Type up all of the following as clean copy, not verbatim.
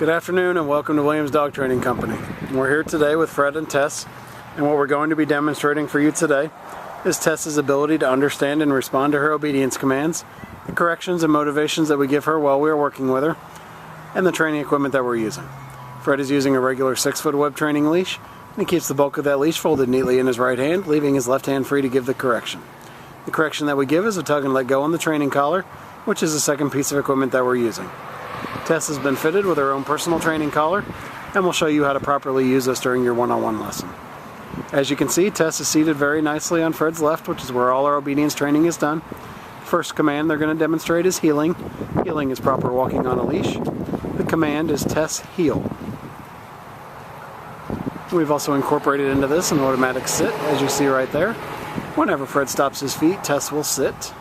Good afternoon and welcome to Williams Dog Training Company. We're here today with Fred and Tess, and what we're going to be demonstrating for you today is Tess's ability to understand and respond to her obedience commands, the corrections and motivations that we give her while we are working with her, and the training equipment that we're using. Fred is using a regular 6-foot web training leash, and he keeps the bulk of that leash folded neatly in his right hand, leaving his left hand free to give the correction. The correction that we give is a tug and let go on the training collar, which is the second piece of equipment that we're using. Tess has been fitted with her own personal training collar, and we'll show you how to properly use this during your one-on-one lesson. As you can see, Tess is seated very nicely on Fred's left, which is where all our obedience training is done. First command they're going to demonstrate is heeling. Heeling is proper walking on a leash. The command is Tess heel. We've also incorporated into this an automatic sit, as you see right there. Whenever Fred stops his feet, Tess will sit.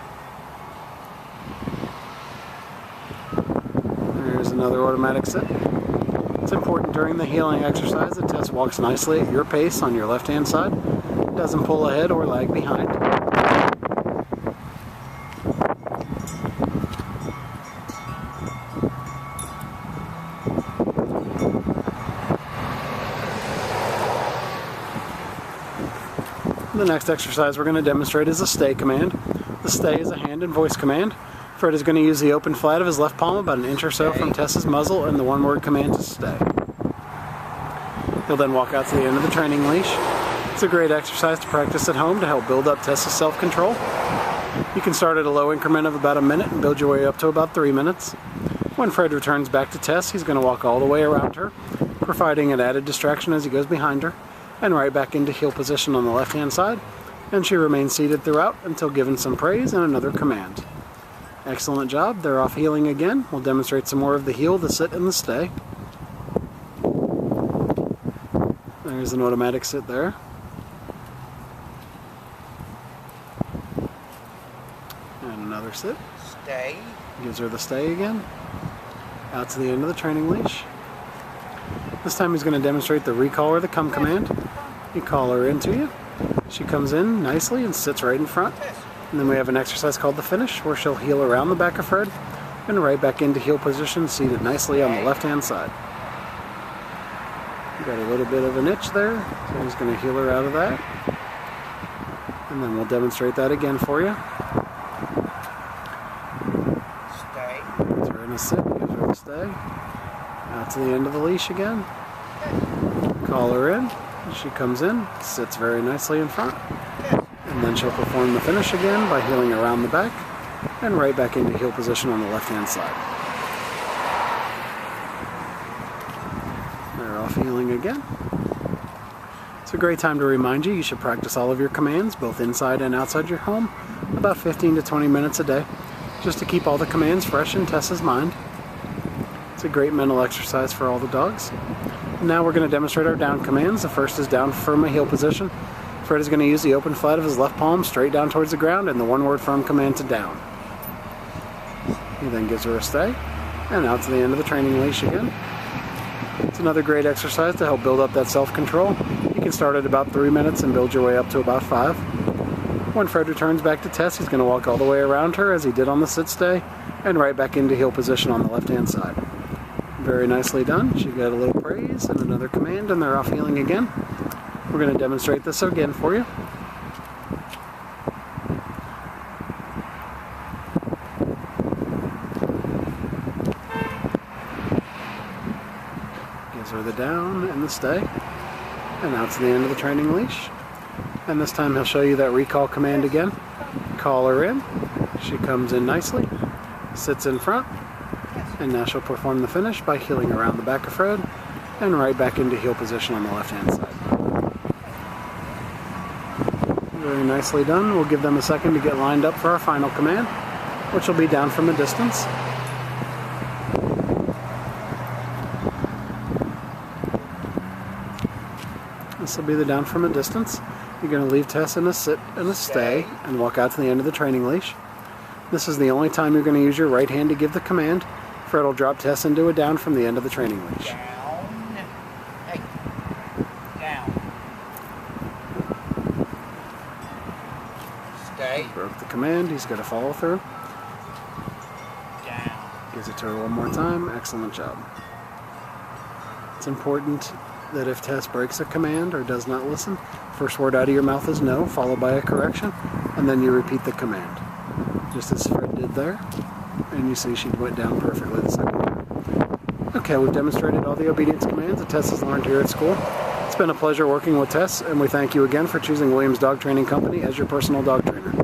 There's another automatic sit. It's important during the heeling exercise that Tess walks nicely at your pace on your left-hand side. Doesn't pull ahead or lag behind. The next exercise we're going to demonstrate is a stay command. The stay is a hand and voice command. Fred is going to use the open flat of his left palm about an inch or so from Tess's muzzle and the one-word command to stay. He'll then walk out to the end of the training leash. It's a great exercise to practice at home to help build up Tess's self-control. You can start at a low increment of about a minute and build your way up to about 3 minutes. When Fred returns back to Tess, he's going to walk all the way around her, providing an added distraction as he goes behind her, and right back into heel position on the left-hand side, and she remains seated throughout until given some praise and another command. Excellent job. They're off heeling again. We'll demonstrate some more of the heel, the sit, and the stay. There's an automatic sit there. And another sit. Stay. Gives her the stay again. Out to the end of the training leash. This time he's going to demonstrate the recall or the come command. You call her into you. She comes in nicely and sits right in front. And then we have an exercise called the finish, where she'll heel around the back of Fred and right back into heel position, seated nicely on the left-hand side. Got a little bit of an itch there, so he's going to heel her out of that. And then we'll demonstrate that again for you. Stay. Puts her in a sit, gives her the stay. Out to the end of the leash again. Call her in. She comes in, sits very nicely in front. And then she'll perform the finish again by heeling around the back and right back into heel position on the left-hand side. They're off heeling again. It's a great time to remind you should practice all of your commands, both inside and outside your home, about 15 to 20 minutes a day, just to keep all the commands fresh in Tess's mind. It's a great mental exercise for all the dogs. Now we're going to demonstrate our down commands. The first is down firm heel position. Fred is going to use the open flat of his left palm straight down towards the ground and the one-word firm command to down. He then gives her a stay and out to the end of the training leash again. It's another great exercise to help build up that self-control. You can start at about 3 minutes and build your way up to about 5. When Fred returns back to Tess, he's going to walk all the way around her as he did on the sit stay and right back into heel position on the left-hand side. Very nicely done. She got a little praise and another command, and they're off heeling again. We're going to demonstrate this again for you. Gives her the down and the stay, and out to the end of the training leash. And this time he'll show you that recall command again. Call her in. She comes in nicely, sits in front, and now she'll perform the finish by heeling around the back of Fred and right back into heel position on the left-hand side. Very nicely done. We'll give them a second to get lined up for our final command, which will be down from a distance. This will be the down from a distance. You're going to leave Tess in a sit and a stay and walk out to the end of the training leash. This is the only time you're going to use your right hand to give the command. Fred will drop Tess into a down from the end of the training leash. Down. Hey. Down. Stay. Broke the command. He's going to follow through. Down. Gives it to her one more time. Excellent job. It's important that if Tess breaks a command or does not listen, first word out of your mouth is no, followed by a correction, and then you repeat the command. Just as Fred did there, and you see she went down perfectly the second time. Okay, we've demonstrated all the obedience commands that Tess has learned here at school. It's been a pleasure working with Tess, and we thank you again for choosing Williams Dog Training Company as your personal dog trainer.